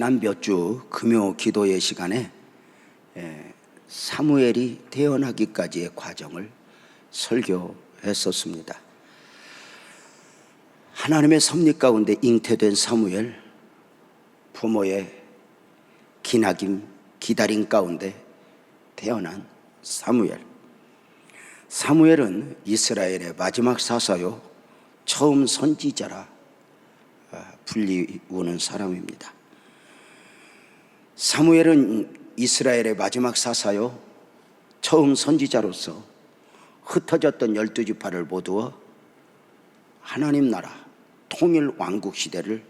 지난 몇 주 금요 기도의 시간에 사무엘이 태어나기까지의 과정을 설교했었습니다. 하나님의 섭리 가운데 잉태된 사무엘, 부모의 기다림 가운데 태어난 사무엘. 사무엘은 이스라엘의 마지막 사사요 처음 선지자라 불리우는 사람입니다. 사무엘은 이스라엘의 마지막 사사요 처음 선지자로서 흩어졌던 12지파를 모두어 하나님 나라 통일 왕국 시대를,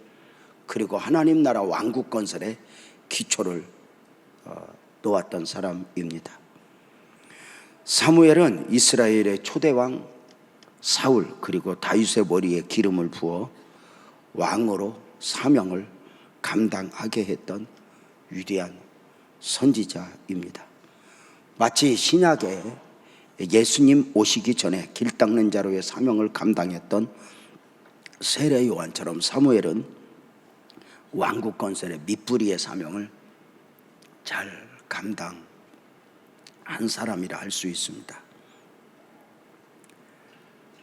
그리고 하나님 나라 왕국 건설의 기초를 놓았던 사람입니다. 사무엘은 이스라엘의 초대왕 사울 그리고 다윗의 머리에 기름을 부어 왕으로 사명을 감당하게 했던 위대한 선지자입니다. 마치 신약에 예수님 오시기 전에 길 닦는 자로의 사명을 감당했던 세례 요한처럼 사무엘은 왕국 건설의 밑부리의 사명을 잘 감당한 사람이라 할 수 있습니다.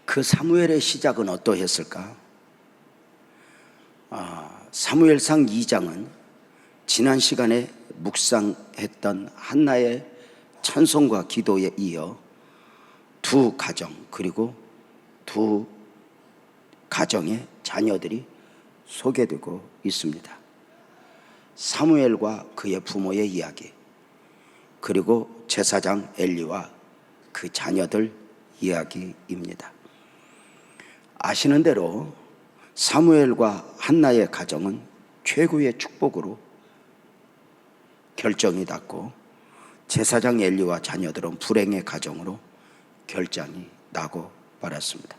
그 사무엘의 시작은 어떠했을까? 사무엘상 2장은 지난 시간에 묵상했던 한나의 찬송과 기도에 이어 두 가정 그리고 두 가정의 자녀들이 소개되고 있습니다. 사무엘과 그의 부모의 이야기, 그리고 제사장 엘리와 그 자녀들 이야기입니다. 아시는 대로 사무엘과 한나의 가정은 최고의 축복으로 결정이 났고, 제사장 엘리와 자녀들은 불행의 가정으로 결정이 나고 말았습니다.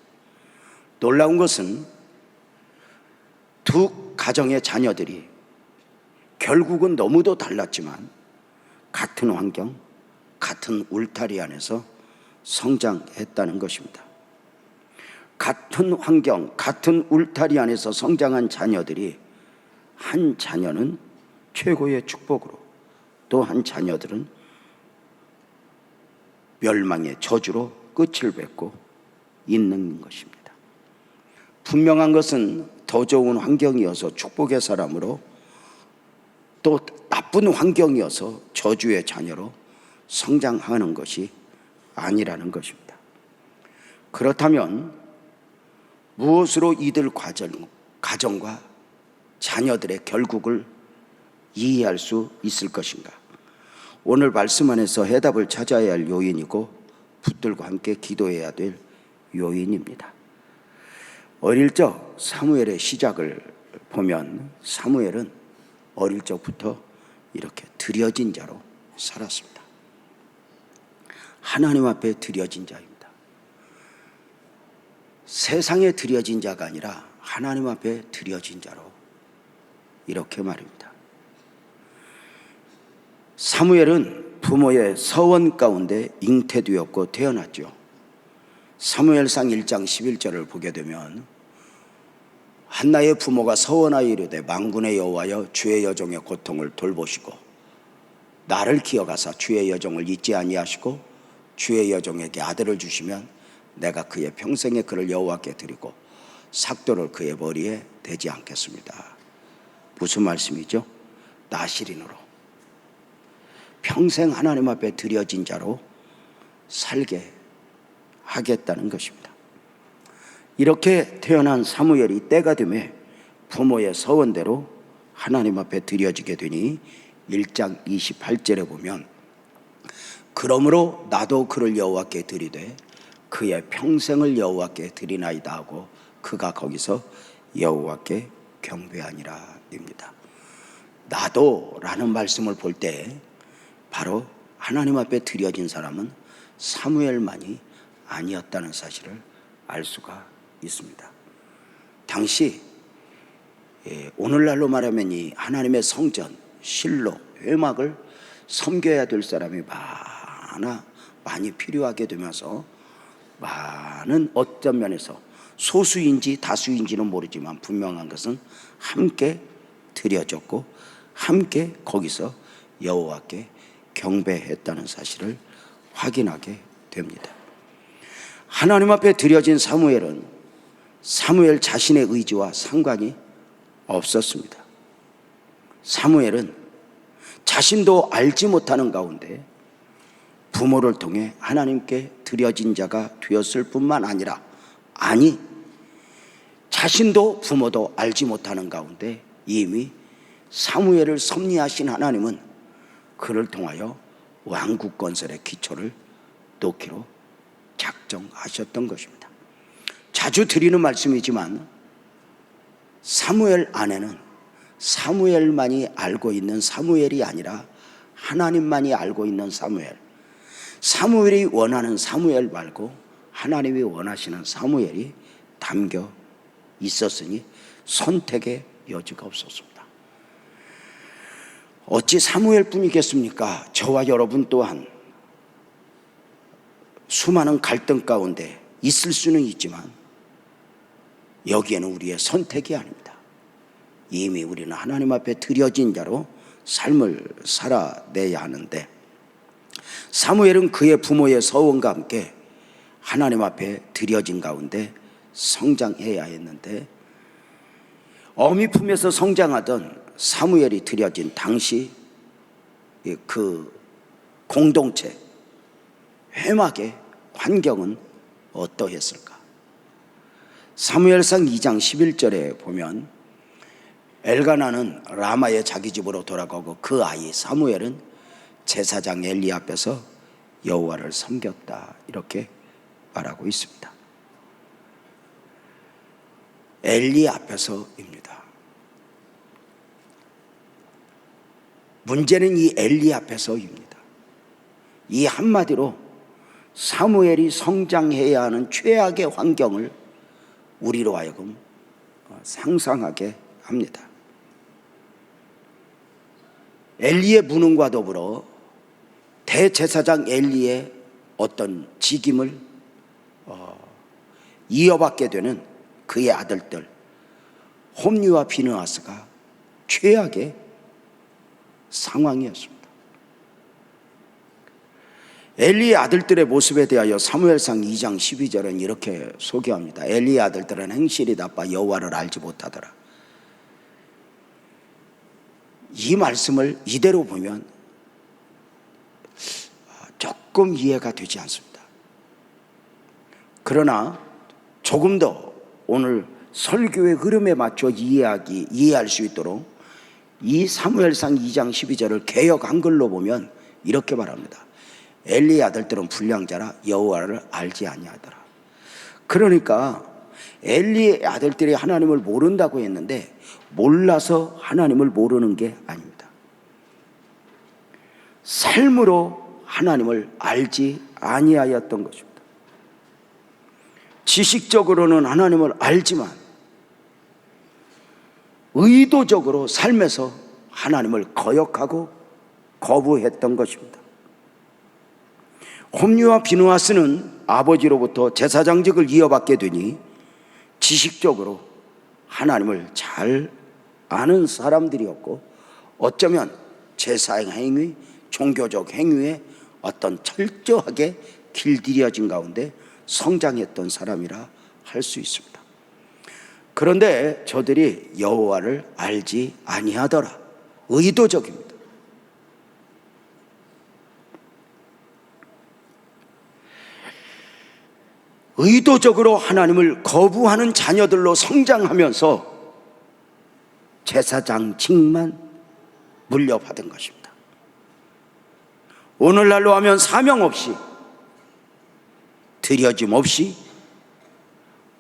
놀라운 것은 두 가정의 자녀들이 결국은 너무도 달랐지만 같은 환경, 같은 울타리 안에서 성장했다는 것입니다. 같은 환경, 같은 울타리 안에서 성장한 자녀들이, 한 자녀는 최고의 축복으로, 또 한 자녀들은 멸망의 저주로 끝을 맺고 있는 것입니다. 분명한 것은 더 좋은 환경이어서 축복의 사람으로, 또 나쁜 환경이어서 저주의 자녀로 성장하는 것이 아니라는 것입니다. 그렇다면 무엇으로 이들 가정과 자녀들의 결국을 이해할 수 있을 것인가? 오늘 말씀 안에서 해답을 찾아야 할 요인이고 붙들과 함께 기도해야 될 요인입니다. 어릴 적 사무엘의 시작을 보면 사무엘은 어릴 적부터 이렇게 드려진 자로 살았습니다. 하나님 앞에 드려진 자입니다. 세상에 드려진 자가 아니라 하나님 앞에 드려진 자로, 이렇게 말입니다. 사무엘은 부모의 서원 가운데 잉태되었고 태어났죠. 사무엘상 1장 11절을 보게 되면 한나의 부모가 서원하여 이르되 만군의 여호와여 주의 여종의 고통을 돌보시고 나를 기억하사 주의 여종을 잊지 아니하시고 주의 여종에게 아들을 주시면 내가 그의 평생에 그를 여호와께 드리고 삭도를 그의 머리에 대지 않겠습니다. 무슨 말씀이죠? 나실인으로 평생 하나님 앞에 드려진 자로 살게 하겠다는 것입니다. 이렇게 태어난 사무엘이 때가 되매 부모의 서원대로 하나님 앞에 드려지게 되니 1장 28절에 보면 그러므로 나도 그를 여호와께 드리되 그의 평생을 여호와께 드리나이다 하고 그가 거기서 여호와께 경배하니라 입니다. 나도 라는 말씀을 볼 때 바로 하나님 앞에 드려진 사람은 사무엘만이 아니었다는 사실을 알 수가 있습니다. 당시 오늘날로 말하면 이 하나님의 성전 실로 회막을 섬겨야 될 사람이 많이 필요하게 되면서 많은 어떤 면에서 소수인지 다수인지는 모르지만 분명한 것은 함께 드려졌고 함께 거기서 여호와께 경배했다는 사실을 확인하게 됩니다. 하나님 앞에 드려진 사무엘은 사무엘 자신의 의지와 상관이 없었습니다. 사무엘은 자신도 알지 못하는 가운데 부모를 통해 하나님께 드려진 자가 되었을 뿐만 아니라, 자신도 부모도 알지 못하는 가운데 이미 사무엘을 섭리하신 하나님은 그를 통하여 왕국 건설의 기초를 놓기로 작정하셨던 것입니다. 자주 드리는 말씀이지만 사무엘 안에는 사무엘만이 알고 있는 사무엘이 아니라 하나님만이 알고 있는 사무엘, 사무엘이 원하는 사무엘 말고 하나님이 원하시는 사무엘이 담겨 있었으니 선택의 여지가 없었습니다. 어찌 사무엘뿐이겠습니까? 저와 여러분 또한 수많은 갈등 가운데 있을 수는 있지만 여기에는 우리의 선택이 아닙니다. 이미 우리는 하나님 앞에 드려진 자로 삶을 살아내야 하는데, 사무엘은 그의 부모의 서원과 함께 하나님 앞에 드려진 가운데 성장해야 했는데, 어미 품에서 성장하던 사무엘이 드려진 당시 그 공동체, 회막의 환경은 어떠했을까? 사무엘상 2장 11절에 보면 엘가나는 라마의 자기 집으로 돌아가고 그 아이 사무엘은 제사장 엘리 앞에서 여호와를 섬겼다, 이렇게 말하고 있습니다. 엘리 앞에서입니다. 문제는 이 엘리 앞에서입니다. 이 한마디로 사무엘이 성장해야 하는 최악의 환경을 우리로 하여금 상상하게 합니다. 엘리의 무능과 더불어 대제사장 엘리의 어떤 직임을 이어받게 되는 그의 아들들 홈리와 비느하스가 최악의 상황이었습니다. 엘리의 아들들의 모습에 대하여 사무엘상 2장 12절은 이렇게 소개합니다. 엘리의 아들들은 행실이 나빠 여호와를 알지 못하더라. 이 말씀을 이대로 보면 조금 이해가 되지 않습니다. 그러나 조금 더 오늘 설교의 흐름에 맞춰 이해할 수 있도록 이 사무엘상 2장 12절을 개역 한글로 보면 이렇게 말합니다. 엘리의 아들들은 불량자라 여호와를 알지 아니하더라. 그러니까 엘리의 아들들이 하나님을 모른다고 했는데 몰라서 하나님을 모르는 게 아닙니다. 삶으로 하나님을 알지 아니하였던 것입니다. 지식적으로는 하나님을 알지만 의도적으로 삶에서 하나님을 거역하고 거부했던 것입니다. 홈리와 비느하스는 아버지로부터 제사장직을 이어받게 되니 지식적으로 하나님을 잘 아는 사람들이었고, 어쩌면 제사행 행위, 종교적 행위에 어떤 철저하게 길들여진 가운데 성장했던 사람이라 할 수 있습니다. 그런데 저들이 여호와를 알지 아니하더라. 의도적입니다. 의도적으로 하나님을 거부하는 자녀들로 성장하면서 제사장직만 물려받은 것입니다. 오늘날로 하면 사명 없이, 드려짐 없이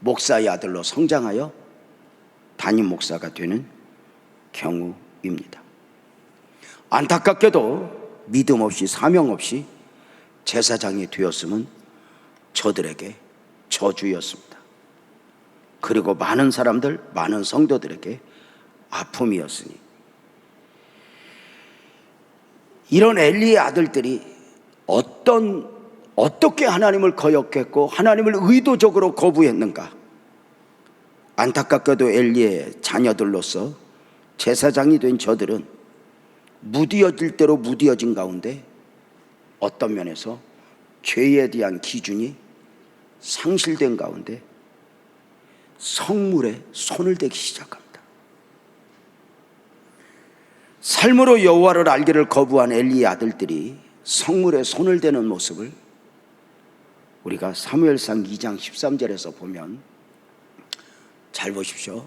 목사의 아들로 성장하여 담임 목사가 되는 경우입니다. 안타깝게도 믿음 없이 사명 없이 제사장이 되었음은 저들에게 저주였습니다. 그리고 많은 사람들, 많은 성도들에게 아픔이었으니, 이런 엘리의 아들들이 어떻게 하나님을 거역했고 하나님을 의도적으로 거부했는가? 안타깝게도 엘리의 자녀들로서 제사장이 된 저들은 무디어질 대로 무디어진 가운데 어떤 면에서 죄에 대한 기준이 상실된 가운데 성물에 손을 대기 시작합니다. 삶으로 여호와를 알기를 거부한 엘리의 아들들이 성물에 손을 대는 모습을 우리가 사무엘상 2장 13절에서 보면, 잘 보십시오.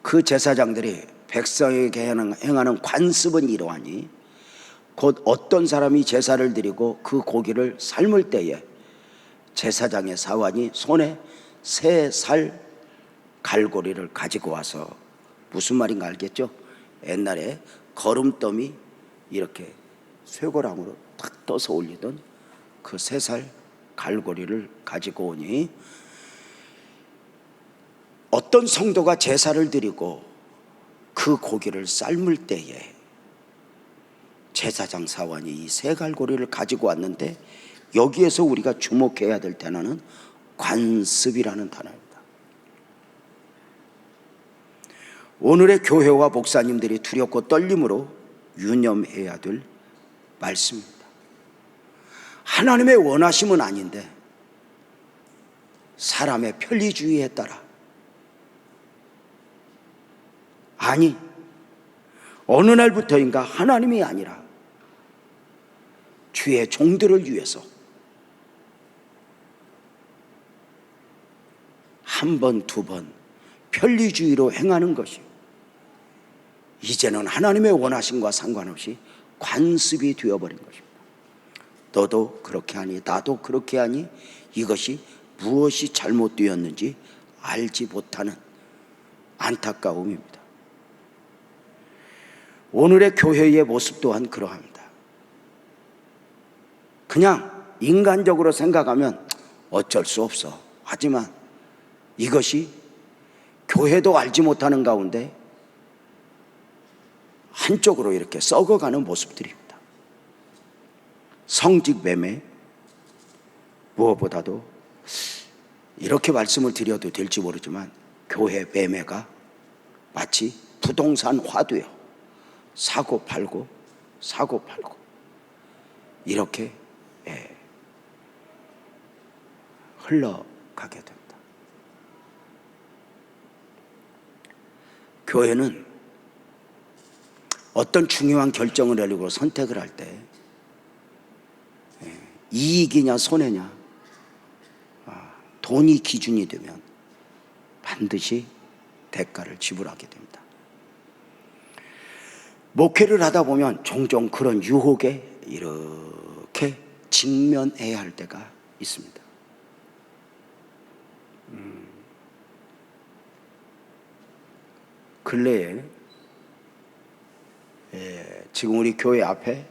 그 제사장들이 백성에게 행하는 관습은 이러하니 곧 어떤 사람이 제사를 드리고 그 고기를 삶을 때에 제사장의 사환이 손에 세 살 갈고리를 가지고 와서, 무슨 말인가 알겠죠? 옛날에 거름더미 이렇게 쇠고랑으로 탁 떠서 올리던 그 세 살 갈고리를 가지고 오니, 어떤 성도가 제사를 드리고 그 고기를 삶을 때에 제사장 사환이 이 세 갈고리를 가지고 왔는데, 여기에서 우리가 주목해야 될 단어는 관습이라는 단어입니다. 오늘의 교회와 목사님들이 두렵고 떨림으로 유념해야 될 말씀입니다. 하나님의 원하심은 아닌데 사람의 편리주의에 따라, 아니 어느 날부터인가 하나님이 아니라 주의 종들을 위해서 한 번, 두 번 편리주의로 행하는 것이 이제는 하나님의 원하심과 상관없이 관습이 되어버린 것입니다. 너도 그렇게 하니 나도 그렇게 하니, 이것이 무엇이 잘못되었는지 알지 못하는 안타까움입니다. 오늘의 교회의 모습 또한 그러합니다. 그냥 인간적으로 생각하면 어쩔 수 없어. 하지만 이것이 교회도 알지 못하는 가운데 한쪽으로 이렇게 썩어가는 모습들입니다. 성직 매매, 무엇보다도 이렇게 말씀을 드려도 될지 모르지만 교회 매매가 마치 부동산 화두요. 사고 팔고 이렇게 흘러가게 됩니다. 교회는 어떤 중요한 결정을 하려고 선택을 할 때 이익이냐 손해냐, 돈이 기준이 되면 반드시 대가를 지불하게 됩니다. 목회를 하다 보면 종종 그런 유혹에 이렇게 직면해야 할 때가 있습니다. 근래에 지금 우리 교회 앞에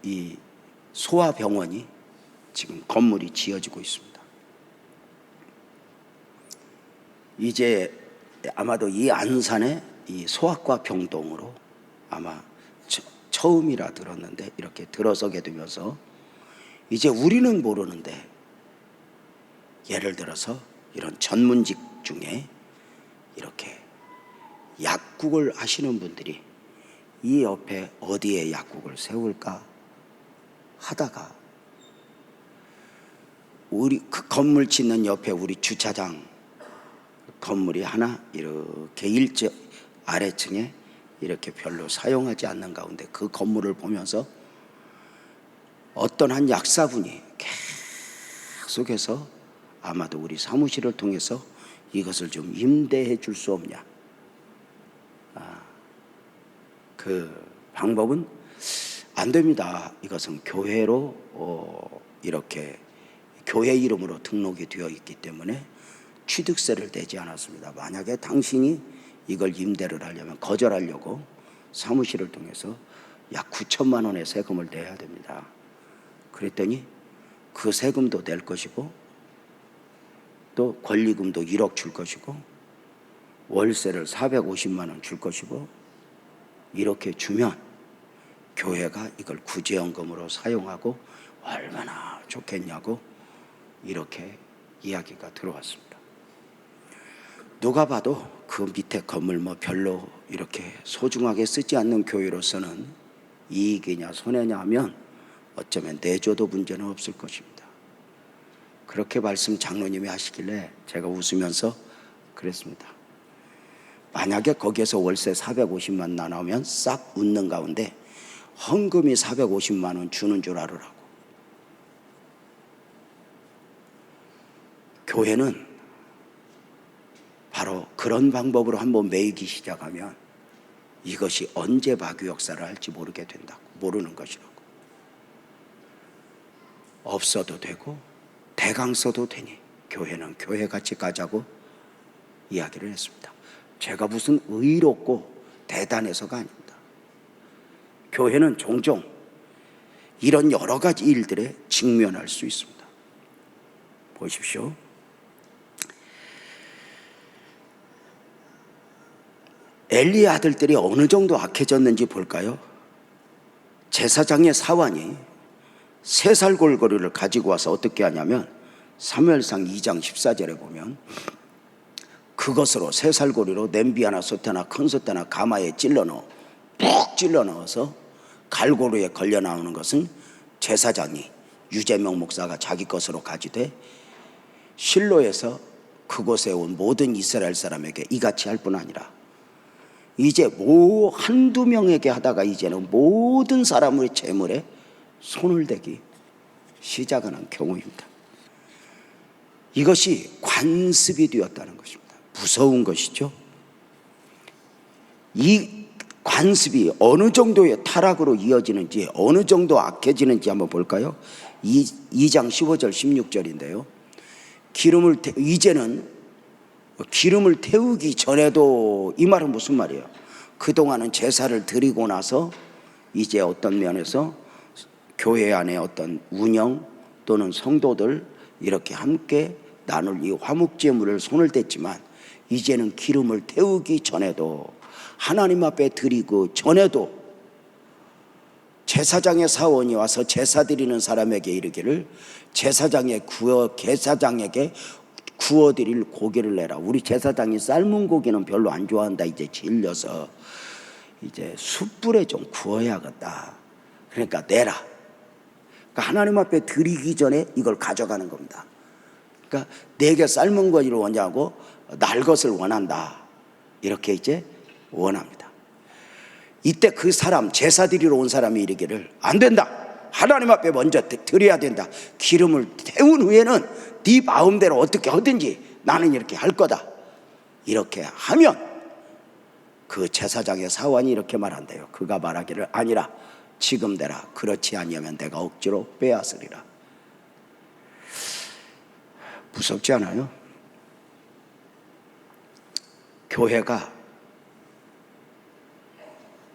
이 소아병원이 지금 건물이 지어지고 있습니다. 이제 아마도 이 안산에 이 소아과 병동으로 아마 처음이라 들었는데 이렇게 들어서게 되면서 이제 우리는 모르는데, 예를 들어서 이런 전문직 중에 이렇게 약국을 하시는 분들이 이 옆에 어디에 약국을 세울까 하다가 우리 그 건물 짓는 옆에 우리 주차장 건물이 하나 이렇게 아래층에 이렇게 별로 사용하지 않는 가운데 그 건물을 보면서 어떤 한 약사분이 계속해서 아마도 우리 사무실을 통해서 이것을 좀 임대해 줄 수 없냐. 그 방법은 안 됩니다. 이것은 교회로 이렇게 교회 이름으로 등록이 되어 있기 때문에 취득세를 내지 않았습니다. 만약에 당신이 이걸 임대를 하려면 거절하려고 사무실을 통해서 약 9천만 원의 세금을 내야 됩니다. 그랬더니 그 세금도 낼 것이고 또 권리금도 1억 줄 것이고 월세를 450만 원 줄 것이고, 이렇게 주면 교회가 이걸 구제연금으로 사용하고 얼마나 좋겠냐고 이렇게 이야기가 들어왔습니다. 누가 봐도 그 밑에 건물 뭐 별로 이렇게 소중하게 쓰지 않는 교회로서는 이익이냐 손해냐 하면 어쩌면 내줘도 문제는 없을 것입니다. 그렇게 말씀 장로님이 하시길래 제가 웃으면서 그랬습니다. 만약에 거기에서 월세 450만 나오면 싹 웃는 가운데 헌금이 450만 원 주는 줄 알으라고. 교회는 바로 그런 방법으로 한번 매이기 시작하면 이것이 언제 박유 역사를 할지 모르게 된다고. 모르는 것이라고. 없어도 되고 대강 써도 되니 교회는 교회같이 가자고 이야기를 했습니다. 제가 무슨 의롭고 대단해서가 아닙니다. 교회는 종종 이런 여러 가지 일들에 직면할 수 있습니다. 보십시오. 엘리의 아들들이 어느 정도 악해졌는지 볼까요? 제사장의 사환이 3살 골고루를 가지고 와서 어떻게 하냐면 사무엘상 2장 14절에 보면 그것으로 3살 고리로 냄비 하나 솥하나 큰 솥하나 가마에 찔러 넣어 푹 찔러 넣어서 갈고루에 걸려 나오는 것은 제사장이 유재명 목사가 자기 것으로 가지되 실로에서 그곳에 온 모든 이스라엘 사람에게 이같이 할 뿐 아니라 이제 한두 명에게 하다가 이제는 모든 사람의 재물에 손을 대기 시작하는 경우입니다. 이것이 관습이 되었다는 것입니다. 무서운 것이죠. 이 관습이 어느 정도의 타락으로 이어지는지 어느 정도 악해지는지 한번 볼까요? 2장 15절 16절인데요 이제는 기름을 태우기 전에도, 이 말은 무슨 말이에요? 그동안은 제사를 드리고 나서 이제 어떤 면에서 교회 안에 어떤 운영 또는 성도들 이렇게 함께 나눌 이 화목제물을 손을 댔지만 이제는 기름을 태우기 전에도 하나님 앞에 드리고 전에도 제사장의 사원이 와서 제사 드리는 사람에게 이르기를 제사장에게 구워드릴 고기를 내라. 우리 제사장이 삶은 고기는 별로 안 좋아한다. 이제 질려서 이제 숯불에 좀 구워야겠다. 그러니까 내라. 그러니까 하나님 앞에 드리기 전에 이걸 가져가는 겁니다. 그러니까 내게 삶은 고기를 원하고 날 것을 원한다. 이렇게 이제 원합니다. 이때 그 사람, 제사 드리러 온 사람이 이르기를 안 된다. 하나님 앞에 먼저 드려야 된다. 기름을 태운 후에는 네 마음대로 어떻게 하든지 나는 이렇게 할 거다. 이렇게 하면 그 제사장의 사원이 이렇게 말한대요. 그가 말하기를 아니라 지금 되라. 그렇지 아니하면 내가 억지로 빼앗으리라. 무섭지 않아요? 교회가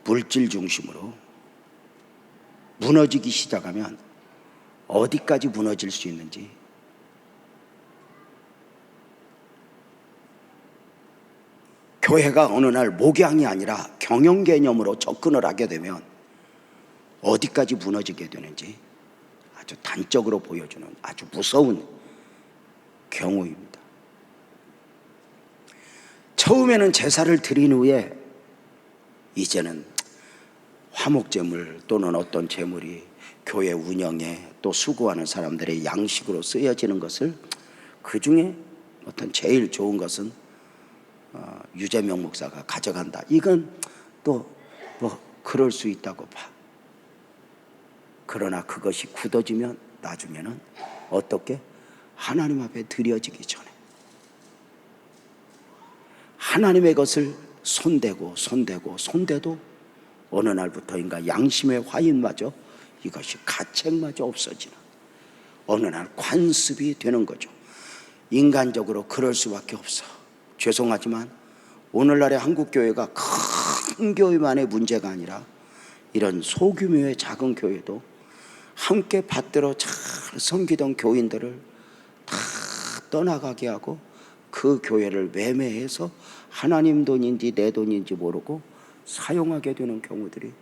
물질 중심으로 무너지기 시작하면 어디까지 무너질 수 있는지, 교회가 어느 날 목양이 아니라 경영 개념으로 접근을 하게 되면 어디까지 무너지게 되는지 아주 단적으로 보여주는 아주 무서운 경우입니다. 처음에는 제사를 드린 후에 이제는 화목제물 또는 어떤 제물이 교회 운영에 또 수고하는 사람들의 양식으로 쓰여지는 것을, 그 중에 어떤 제일 좋은 것은 유재명 목사가 가져간다. 이건 또 뭐 그럴 수 있다고 봐. 그러나 그것이 굳어지면 나중에는 어떻게? 하나님 앞에 드려지기 전에 하나님의 것을 손대고 손대도 어느 날부터인가 양심의 화인마저, 이것이 가책마저 없어지는 어느 날 관습이 되는 거죠. 인간적으로 그럴 수밖에 없어. 죄송하지만 오늘날의 한국교회가 큰 교회만의 문제가 아니라 이런 소규모의 작은 교회도 함께 받들어 잘 섬기던 교인들을 다 떠나가게 하고 그 교회를 매매해서 하나님 돈인지 내 돈인지 모르고 사용하게 되는 경우들이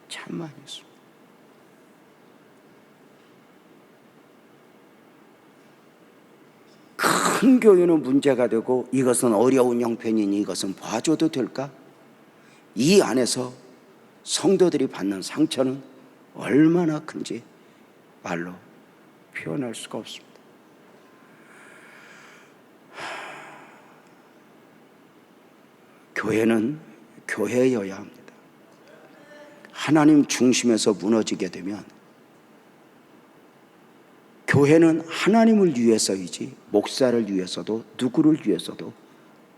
참 많이 있습니다. 큰 큰 교회는 문제가 되고 이것은 어려운 형편이니 이것은 봐줘도 될까? 이 안에서 성도들이 받는 상처는 얼마나 큰지 말로 표현할 수가 없습니다. 교회는 교회여야 합니다. 하나님 중심에서 무너지게 되면 교회는 하나님을 위해서이지 목사를 위해서도 누구를 위해서도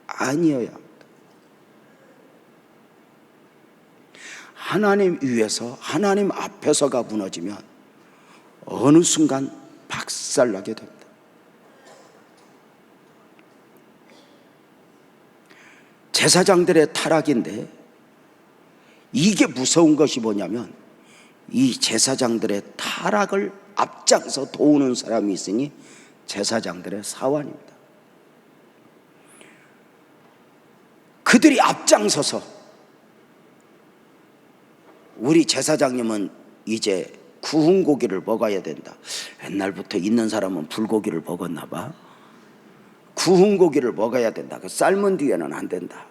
아니어야 합니다. 하나님 위해서 하나님 앞에서가 무너지면 어느 순간 박살나게 됩니다. 제사장들의 타락인데 이게 무서운 것이 뭐냐면 이 제사장들의 타락을 앞장서 도우는 사람이 있으니 제사장들의 사환입니다. 그들이 앞장서서 우리 제사장님은 이제 구운 고기를 먹어야 된다. 옛날부터 있는 사람은 불고기를 먹었나 봐. 구운 고기를 먹어야 된다. 그 삶은 뒤에는 안 된다.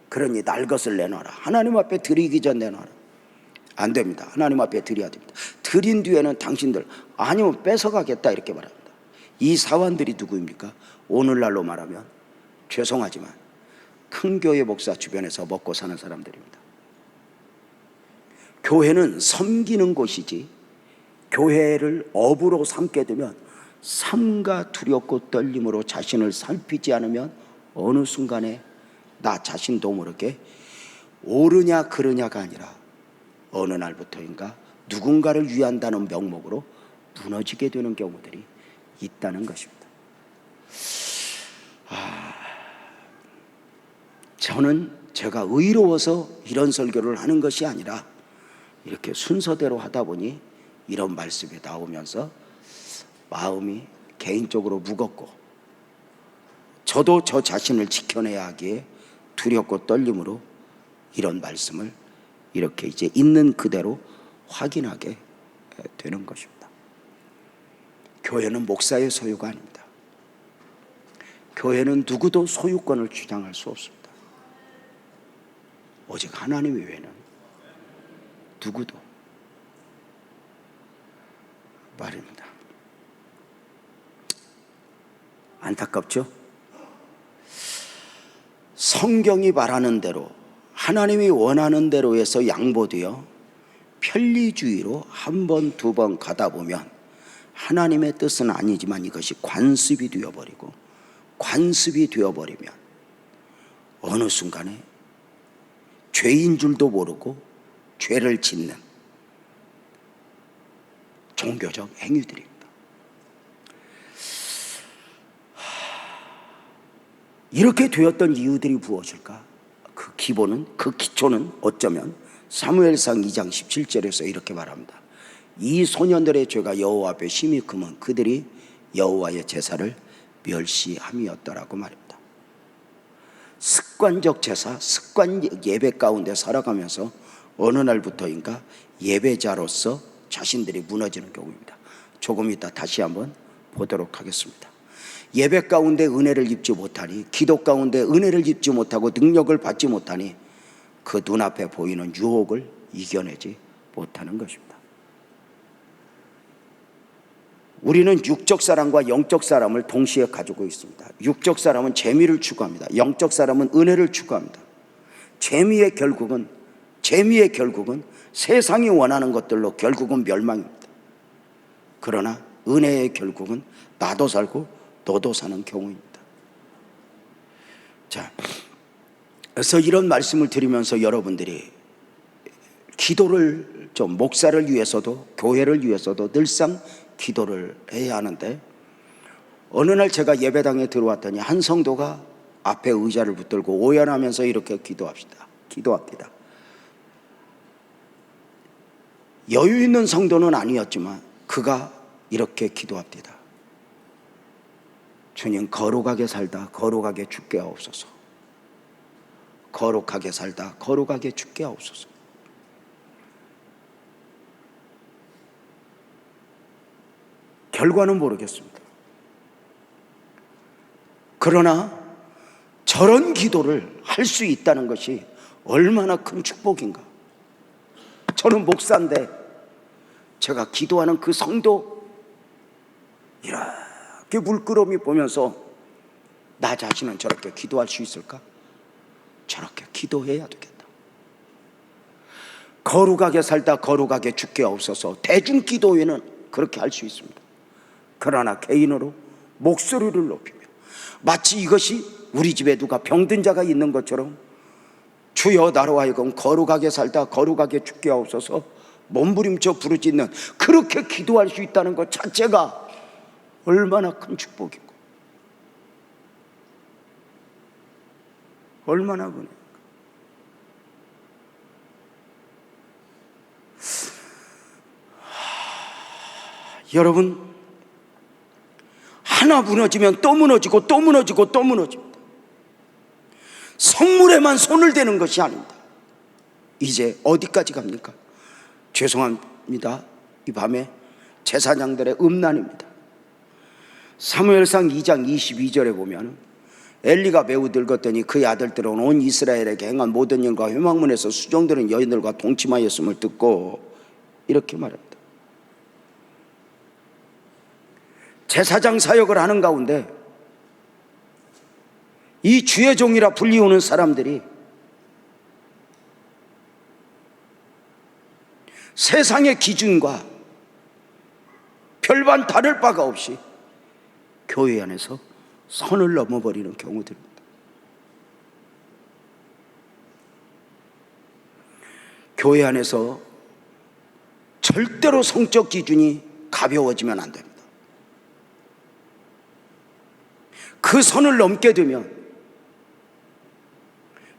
그러니 날 것을 내놔라. 하나님 앞에 드리기 전 내놔라. 안 됩니다. 하나님 앞에 드려야 됩니다. 드린 뒤에는 당신들 아니면 뺏어가겠다 이렇게 말합니다. 이 사환들이 누구입니까? 오늘날로 말하면 죄송하지만 큰 교회 목사 주변에서 먹고 사는 사람들입니다. 교회는 섬기는 곳이지 교회를 업으로 삼게 되면 삼가 두렵고 떨림으로 자신을 살피지 않으면 어느 순간에 나 자신도 모르게 옳으냐 그르냐가 아니라 어느 날부터인가 누군가를 위한다는 명목으로 무너지게 되는 경우들이 있다는 것입니다. 저는 제가 의로워서 이런 설교를 하는 것이 아니라 이렇게 순서대로 하다 보니 이런 말씀이 나오면서 마음이 개인적으로 무겁고 저도 저 자신을 지켜내야 하기에 두렵고 떨림으로 이런 말씀을 이렇게 이제 있는 그대로 확인하게 되는 것입니다. 교회는 목사의 소유가 아닙니다. 교회는 누구도 소유권을 주장할 수 없습니다. 오직 하나님 외에는 누구도 말입니다. 안타깝죠? 성경이 말하는 대로 하나님이 원하는 대로 해서 양보되어 편리주의로 한 번, 두 번 가다 보면 하나님의 뜻은 아니지만 이것이 관습이 되어버리고 관습이 되어버리면 어느 순간에 죄인 줄도 모르고 죄를 짓는 종교적 행위들입니다. 이렇게 되었던 이유들이 무엇일까? 그 기초는 어쩌면 사무엘상 2장 17절에서 이렇게 말합니다. 이 소년들의 죄가 여호와 앞에 심히 크면 그들이 여호와의 제사를 멸시함이었더라고 말입니다. 습관적 제사, 습관 예배 가운데 살아가면서 어느 날부터인가 예배자로서 자신들이 무너지는 경우입니다. 조금 이따 다시 한번 보도록 하겠습니다. 예배 가운데 은혜를 입지 못하니, 기도 가운데 은혜를 입지 못하고 능력을 받지 못하니 그 눈앞에 보이는 유혹을 이겨내지 못하는 것입니다. 우리는 육적 사람과 영적 사람을 동시에 가지고 있습니다. 육적 사람은 재미를 추구합니다. 영적 사람은 은혜를 추구합니다. 재미의 결국은 세상이 원하는 것들로 결국은 멸망입니다. 그러나 은혜의 결국은 나도 살고 너도 사는 경우입니다. 자, 그래서 이런 말씀을 드리면서 여러분들이 기도를 좀 목사를 위해서도 교회를 위해서도 늘상 기도를 해야 하는데, 어느 날 제가 예배당에 들어왔더니 한 성도가 앞에 의자를 붙들고 오연하면서 이렇게 기도합니다. 여유 있는 성도는 아니었지만 그가 이렇게 기도합니다. 주님, 거룩하게 살다 거룩하게 죽게 하옵소서. 거룩하게 살다 거룩하게 죽게 하옵소서. 결과는 모르겠습니다. 그러나 저런 기도를 할 수 있다는 것이 얼마나 큰 축복인가. 저는 목사인데 제가 기도하는 그 성도 이렇게 물끄러미 보면서 나 자신은 저렇게 기도할 수 있을까? 저렇게 기도해야 되겠다. 거룩하게 살다 거룩하게 죽게 없어서 대중기도회는 그렇게 할 수 있습니다. 그러나 개인으로 목소리를 높이며 마치 이것이 우리 집에 누가 병든 자가 있는 것처럼 주여 나로 하여금 거룩하게 살다 거룩하게 죽게 하옵소서 몸부림쳐 부르짖는 그렇게 기도할 수 있다는 것 자체가 얼마나 큰 축복이고 얼마나 은혜인가. 여러분, 하나 무너지면 또 무너지고 또 무너지고 또 무너집니다. 성물에만 손을 대는 것이 아닙니다. 이제 어디까지 갑니까? 죄송합니다. 이 밤에 제사장들의 음란입니다. 사무엘상 2장 22절에 보면 엘리가 매우 늙었더니 그의 아들들은 온 이스라엘에게 행한 모든 일과 회막문에서 수종드는 여인들과 동침하였음을 듣고 이렇게 말합니다. 제사장 사역을 하는 가운데 이 주의 종이라 불리우는 사람들이 세상의 기준과 별반 다를 바가 없이 교회 안에서 선을 넘어버리는 경우들입니다. 교회 안에서 절대로 성적 기준이 가벼워지면 안 됩니다. 그 선을 넘게 되면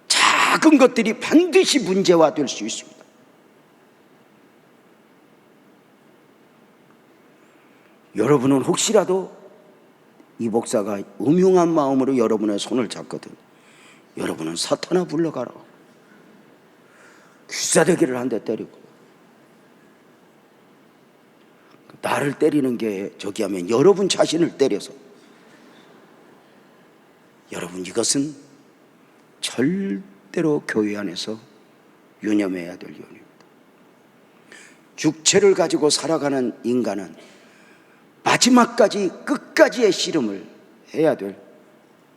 작은 것들이 반드시 문제화될 수 있습니다. 여러분은 혹시라도 이 목사가 음흉한 마음으로 여러분의 손을 잡거든 여러분은 사탄아 불러가라. 귀싸대기를 한 대 때리고 나를 때리는 게 저기 하면 여러분 자신을 때려서 여러분 이것은 절대로 교회 안에서 유념해야 될 요소입니다. 육체를 가지고 살아가는 인간은 마지막까지 끝까지의 씨름을 해야 될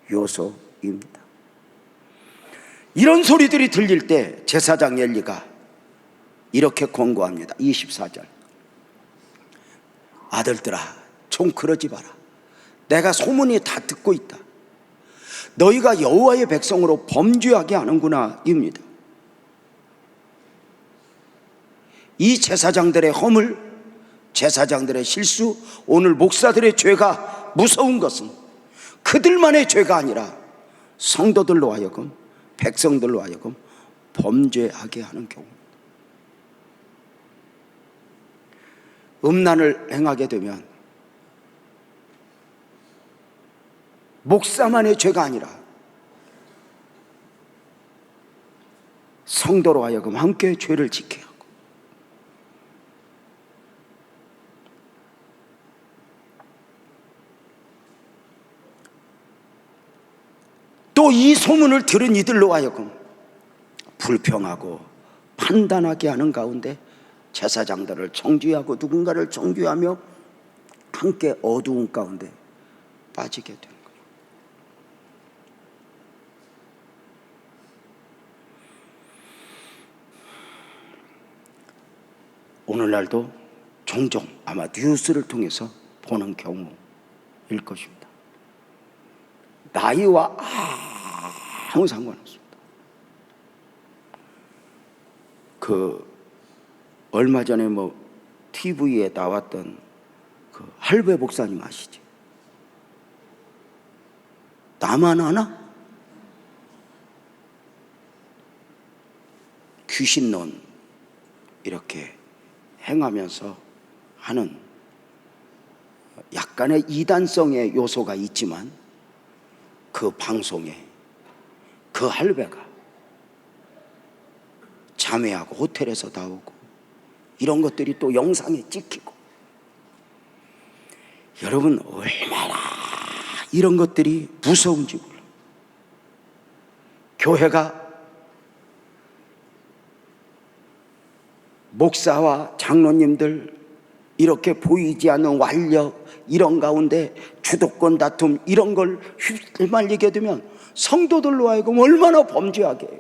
요소입니다. 이런 소리들이 들릴 때 제사장 엘리가 이렇게 권고합니다. 24절 아들들아 좀 그러지 마라. 내가 소문이 다 듣고 있다. 너희가 여호와의 백성으로 범죄하게 하는구나 입니다. 이 제사장들의 허물, 제사장들의 실수, 오늘 목사들의 죄가 무서운 것은 그들만의 죄가 아니라 성도들로 하여금 백성들로 하여금 범죄하게 하는 경우입니다. 음란을 행하게 되면 목사만의 죄가 아니라 성도로 하여금 함께 죄를 지게 하고 또 이 소문을 들은 이들로 하여금 불평하고 판단하게 하는 가운데 제사장들을 정죄하고 누군가를 정죄하며 함께 어두운 가운데 빠지게 되는 거예요. 오늘날도 종종 아마 뉴스를 통해서 보는 경우일 것입니다. 나이와 아무 상관없습니다. 얼마 전에 TV에 나왔던 할배 목사님 아시죠? 나만 아나? 귀신론 이렇게 행하면서 하는 약간의 이단성의 요소가 있지만 그 방송에 그 할배가 자매하고 호텔에서 나오고 이런 것들이 또 영상에 찍히고 여러분 얼마나 이런 것들이 무서운지 몰라. 교회가 목사와 장로님들 이렇게 보이지 않는 완력 이런 가운데 주도권 다툼 이런 걸 휘말리게 되면 성도들로 하여금 얼마나 범죄하게 해요.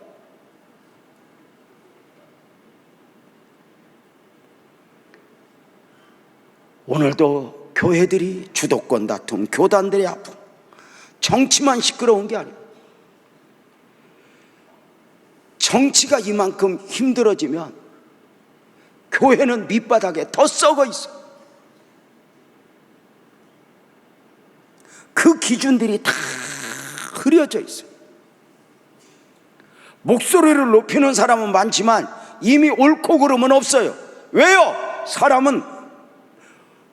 오늘도 교회들이 주도권 다툼, 교단들의 아픔, 정치만 시끄러운 게 아니에요. 정치가 이만큼 힘들어지면 교회는 밑바닥에 더 썩어 있어요. 그 기준들이 다 흐려져 있어요. 목소리를 높이는 사람은 많지만 이미 옳고 그름은 없어요. 왜요? 사람은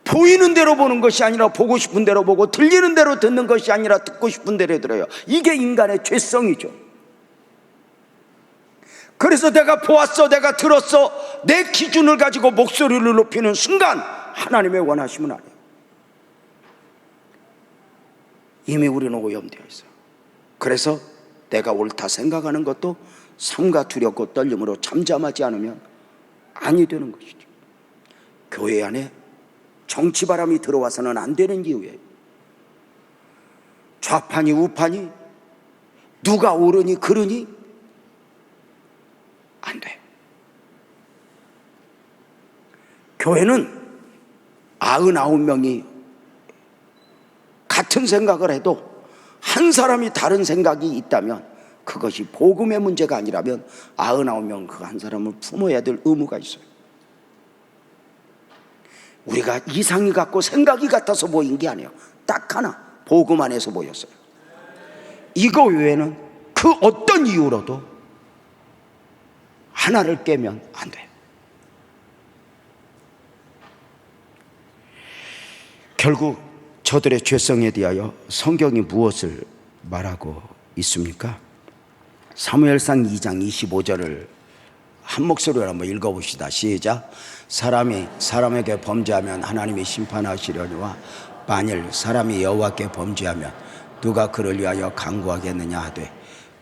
보이는 대로 보는 것이 아니라 보고 싶은 대로 보고, 들리는 대로 듣는 것이 아니라 듣고 싶은 대로 들어요. 이게 인간의 죄성이죠. 그래서 내가 보았어, 내가 들었어, 내 기준을 가지고 목소리를 높이는 순간 하나님의 원하심은 아니에요. 이미 우리는 오염되어 있어요. 그래서 내가 옳다 생각하는 것도 삼가 두렵고 떨림으로 잠잠하지 않으면 아니 되는 것이죠. 교회 안에 정치바람이 들어와서는 안 되는 이유예요. 좌파니 우파니 누가 옳으니 그르니 안 돼. 교회는 99명이 같은 생각을 해도 한 사람이 다른 생각이 있다면 그것이 복음의 문제가 아니라면 99명 그 한 사람을 품어야 될 의무가 있어요. 우리가 이상이 같고 생각이 같아서 보인 게 아니에요. 딱 하나, 복음 안에서 보였어요. 이거 외에는 그 어떤 이유로도 하나를 깨면 안 돼요. 결국 저들의 죄성에 대하여 성경이 무엇을 말하고 있습니까? 사무엘상 2장 25절을 한 목소리로 한번 읽어봅시다. 시작. 사람이 사람에게 범죄하면 하나님이 심판하시려니와 만일 사람이 여호와께 범죄하면 누가 그를 위하여 강구하겠느냐 하되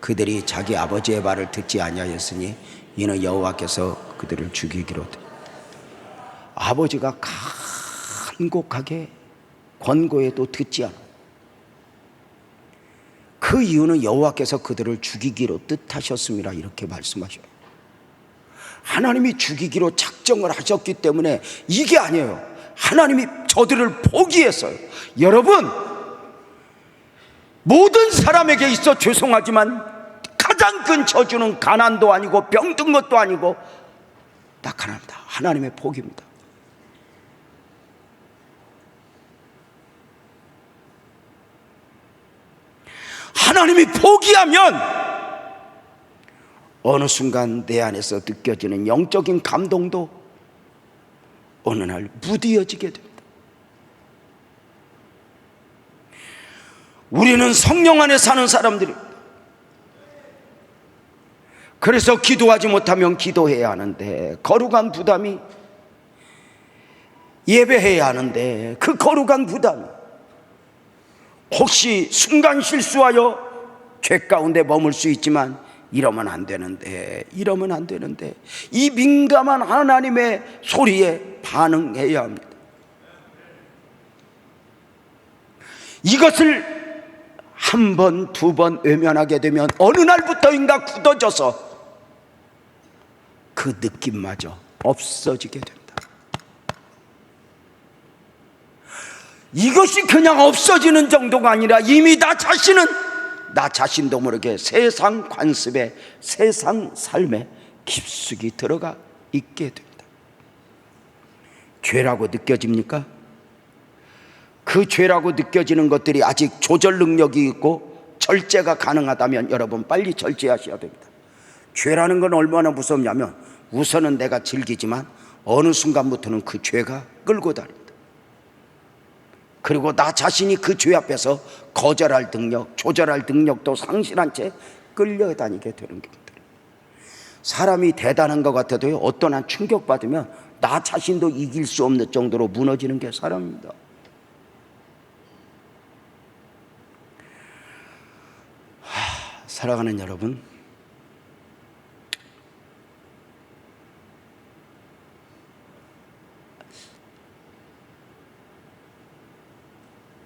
그들이 자기 아버지의 말을 듣지 아니하였으니 이는 여호와께서 그들을 죽이기로. 아버지가 간곡하게 권고해도 듣지 않아. 그 이유는 여호와께서 그들을 죽이기로 뜻하셨습니다. 이렇게 말씀하셔요. 하나님이 죽이기로 작정을 하셨기 때문에 이게 아니에요. 하나님이 저들을 포기했어요. 여러분, 모든 사람에게 있어 죄송하지만 가장 큰 저주는 가난도 아니고 병든 것도 아니고 딱 하나입니다. 하나님의 포기입니다. 하나님이 포기하면 어느 순간 내 안에서 느껴지는 영적인 감동도 어느 날 무디어지게 됩니다. 우리는 성령 안에 사는 사람들입니다. 그래서 기도하지 못하면 기도해야 하는데 거룩한 부담이, 예배해야 하는데 그 거룩한 부담이 혹시 순간 실수하여 죄 가운데 머물 수 있지만 이러면 안 되는데, 이러면 안 되는데, 이 민감한 하나님의 소리에 반응해야 합니다. 이것을 한 번, 두 번 외면하게 되면 어느 날부터인가 굳어져서 그 느낌마저 없어지게 됩니다. 이것이 그냥 없어지는 정도가 아니라 이미 나 자신도 모르게 세상 관습에, 세상 삶에 깊숙이 들어가 있게 됩니다. 죄라고 느껴집니까? 그 죄라고 느껴지는 것들이 아직 조절 능력이 있고 절제가 가능하다면 여러분 빨리 절제하셔야 됩니다. 죄라는 건 얼마나 무섭냐면 우선은 내가 즐기지만 어느 순간부터는 그 죄가 끌고 다닙니다. 그리고 나 자신이 그 죄 앞에서 거절할 능력, 조절할 능력도 상실한 채 끌려다니게 되는 겁니다. 사람이 대단한 것 같아도요, 어떤 한 충격받으면 나 자신도 이길 수 없는 정도로 무너지는 게 사람입니다. 사랑하는 여러분,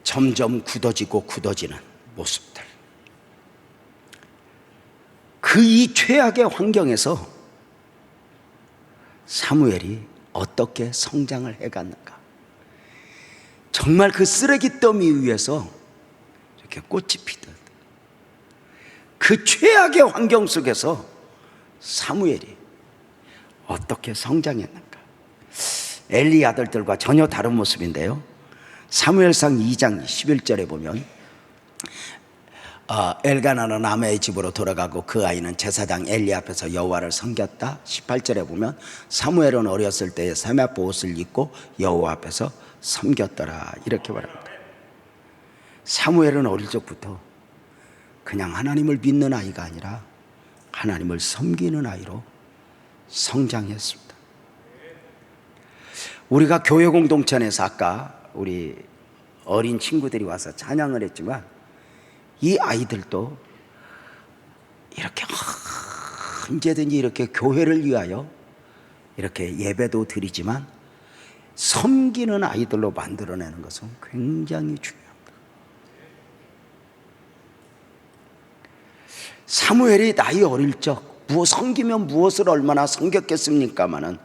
점점 굳어지고 굳어지는 모습들, 그 이 최악의 환경에서 사무엘이 어떻게 성장을 해갔는가. 정말 그 쓰레기 더미 위에서 이렇게 꽃이 피듯 그 최악의 환경 속에서 사무엘이 어떻게 성장했는가. 엘리 아들들과 전혀 다른 모습인데요, 사무엘상 2장 11절에 보면 엘가나는 아내의 집으로 돌아가고 그 아이는 제사장 엘리 앞에서 여호와를 섬겼다. 18절에 보면 사무엘은 어렸을 때에 세마포 옷을 입고 여호와 앞에서 섬겼더라, 이렇게 말합니다. 사무엘은 어릴 적부터 그냥 하나님을 믿는 아이가 아니라 하나님을 섬기는 아이로 성장했습니다. 우리가 교회 공동체에서 아까 우리 어린 친구들이 와서 찬양을 했지만, 이 아이들도 이렇게 언제든지 이렇게 교회를 위하여 이렇게 예배도 드리지만 섬기는 아이들로 만들어내는 것은 굉장히 중요합니다. 사무엘이 나이 어릴 적 섬기면 무엇을 얼마나 섬겼겠습니까마는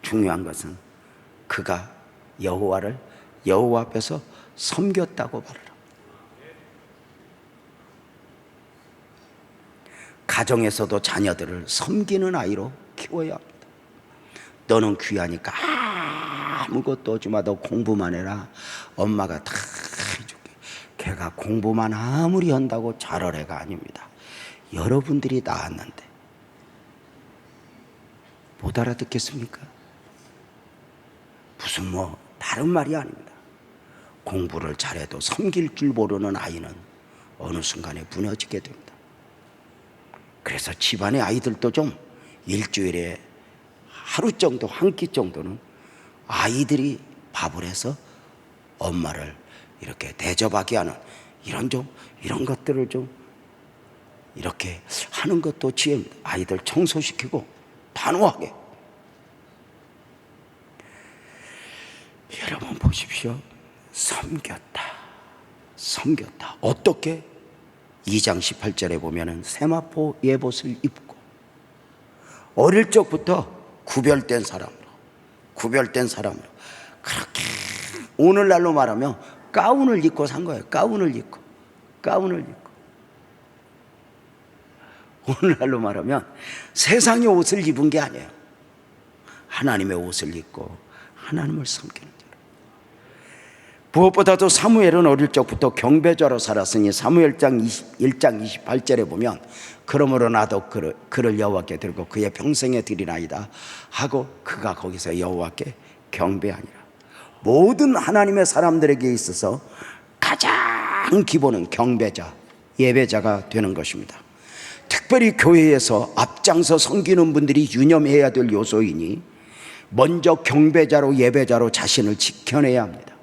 중요한 것은 그가 여호와를 여호와 앞에서 섬겼다고 말합니다. 가정에서도 자녀들을 섬기는 아이로 키워야 합니다. 너는 귀하니까 아무것도 오지 마, 너 공부만 해라, 엄마가 다 해줄게. 걔가 공부만 아무리 한다고 잘할 애가 아닙니다. 여러분들이 낳았는데 못 알아듣겠습니까? 무슨 다른 말이 아닙니다. 공부를 잘해도 섬길 줄 모르는 아이는 어느 순간에 무너지게 됩니다. 그래서 집안의 아이들도 좀 일주일에 하루 정도, 한 끼 정도는 아이들이 밥을 해서 엄마를 이렇게 대접하게 하는 이런 것들을 좀 이렇게 하는 것도 지혜입니다. 아이들 청소시키고 단호하게. 여러분 보십시오. 섬겼다. 어떻게? 2장 18절에 보면은 세마포 예봇을 입고 어릴 적부터 구별된 사람으로 그렇게, 오늘날로 말하면 가운을 입고 산 거예요. 가운을 입고 오늘날로 말하면 세상의 옷을 입은 게 아니에요. 하나님의 옷을 입고 하나님을 섬기는 자로. 무엇보다도 사무엘은 어릴 적부터 경배자로 살았으니 사무엘장 1장 28절에 보면 그러므로 나도 그를 여호와께 들고 그의 평생에 드리나이다 하고 그가 거기서 여호와께 경배하니라. 모든 하나님의 사람들에게 있어서 가장 기본은 경배자, 예배자가 되는 것입니다. 특별히 교회에서 앞장서 섬기는 분들이 유념해야 될 요소이니 먼저 경배자로, 예배자로 자신을 지켜내야 합니다.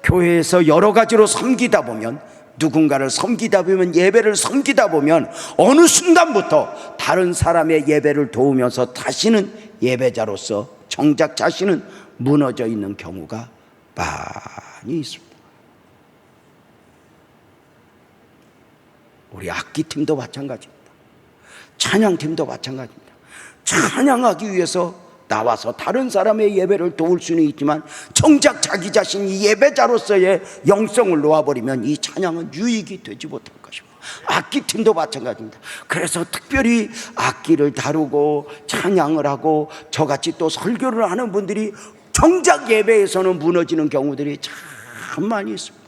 교회에서 여러 가지로 섬기다 보면, 누군가를 섬기다 보면, 예배를 섬기다 보면 어느 순간부터 다른 사람의 예배를 도우면서 다시는 예배자로서 정작 자신은 무너져 있는 경우가 많이 있습니다. 우리 악기팀도 마찬가지입니다. 찬양팀도 마찬가지입니다. 찬양하기 위해서 나와서 다른 사람의 예배를 도울 수는 있지만 정작 자기 자신이 예배자로서의 영성을 놓아버리면 이 찬양은 유익이 되지 못할 것입니다. 악기팀도 마찬가지입니다. 그래서 특별히 악기를 다루고 찬양을 하고 저같이 또 설교를 하는 분들이 정작 예배에서는 무너지는 경우들이 참 많이 있습니다.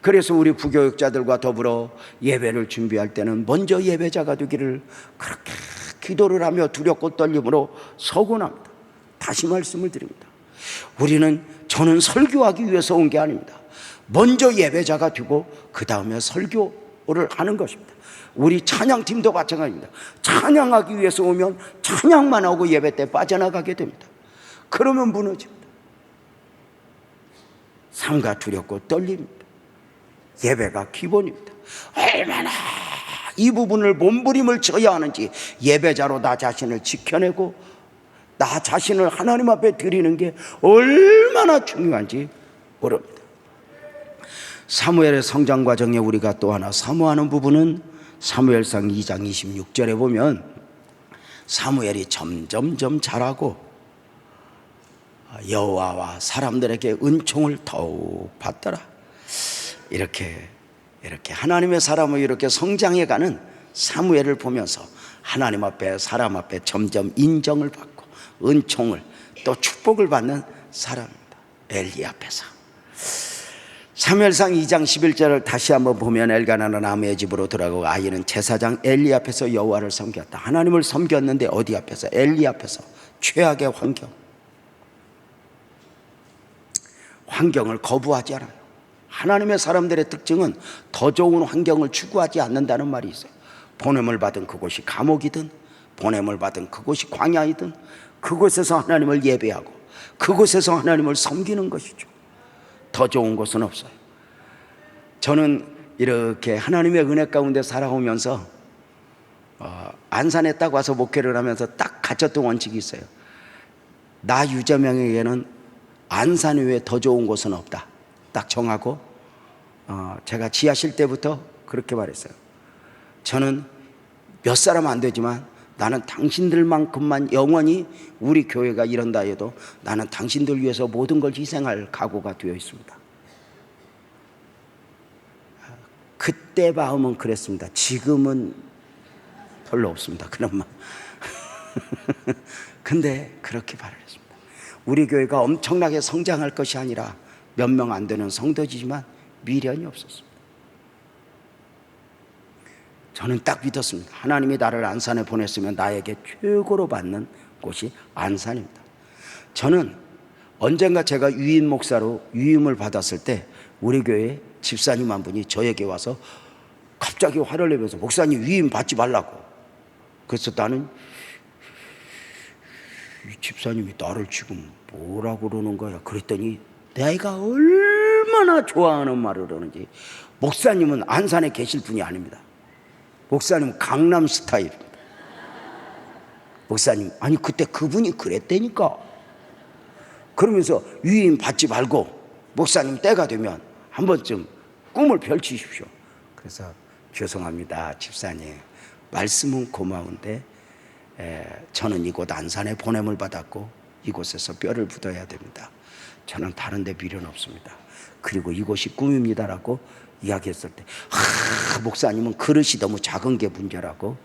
그래서 우리 부교육자들과 더불어 예배를 준비할 때는 먼저 예배자가 되기를 그렇게 기도를 하며 두렵고 떨림으로 서곤합니다. 다시 말씀을 드립니다. 저는 설교하기 위해서 온 게 아닙니다. 먼저 예배자가 되고 그 다음에 설교를 하는 것입니다. 우리 찬양팀도 마찬가지입니다. 찬양하기 위해서 오면 찬양만 하고 예배 때 빠져나가게 됩니다. 그러면 무너집니다. 삼가 두렵고 떨립니다. 예배가 기본입니다. 얼마나 이 부분을 몸부림을 쳐야 하는지, 예배자로 나 자신을 지켜내고 나 자신을 하나님 앞에 드리는 게 얼마나 중요한지 모릅니다. 사무엘의 성장 과정에 우리가 또 하나 사모하는 부분은 사무엘상 2장 26절에 보면 사무엘이 점점점 자라고 여호와와 사람들에게 은총을 더욱 받더라. 이렇게 하나님의 사람을 이렇게 성장해가는 사무엘을 보면서 하나님 앞에 사람 앞에 점점 인정을 받고 은총을 또 축복을 받는 사람입니다. 엘리 앞에서. 사무엘상 2장 11절을 다시 한번 보면 엘가나는 아내의 집으로 돌아가고 아이는 제사장 엘리 앞에서 여호와를 섬겼다. 하나님을 섬겼는데 어디 앞에서? 엘리 앞에서. 최악의 환경을 거부하지 않아요. 하나님의 사람들의 특징은 더 좋은 환경을 추구하지 않는다는 말이 있어요. 보냄을 받은 그곳이 감옥이든 보냄을 받은 그곳이 광야이든 그곳에서 하나님을 예배하고 그곳에서 하나님을 섬기는 것이죠. 더 좋은 곳은 없어요. 저는 이렇게 하나님의 은혜 가운데 살아오면서 안산에 딱 와서 목회를 하면서 딱 가졌던 원칙이 있어요. 나 유재명에게는 안산 외에 더 좋은 곳은 없다. 딱 정하고 제가 지하실 때부터 그렇게 말했어요. 저는 몇 사람 안 되지만 나는 당신들만큼만 영원히 우리 교회가 이런다 해도 나는 당신들 위해서 모든 걸 희생할 각오가 되어 있습니다. 그때 마음은 그랬습니다. 지금은 별로 없습니다. 그런 마음. 근데 그렇게 말했습니다. 우리 교회가 엄청나게 성장할 것이 아니라 몇 명 안 되는 성도지만 미련이 없었습니다. 저는 딱 믿었습니다. 하나님이 나를 안산에 보냈으면 나에게 최고로 받는 곳이 안산입니다. 저는 언젠가 제가 유임 목사로 유임을 받았을 때 우리 교회 집사님 한 분이 저에게 와서 갑자기 화를 내면서 목사님 유임 받지 말라고. 그래서 나는 이 집사님이 나를 지금 뭐라고 그러는 거야. 그랬더니 내가 얼마나 좋아하는 말을 하는지. 목사님은 안산에 계실 분이 아닙니다. 목사님 강남 스타일입니다. 목사님 아니 그때 그분이 그랬다니까. 그러면서 유임 받지 말고 목사님 때가 되면 한 번쯤 꿈을 펼치십시오. 그래서 죄송합니다 집사님, 말씀은 고마운데 저는 이곳 안산에 보냄을 받았고 이곳에서 뼈를 묻어야 됩니다. 저는 다른 데 미련 없습니다. 그리고 이곳이 꿈입니다라고 이야기했을 때 목사님은 그릇이 너무 작은 게 문제라고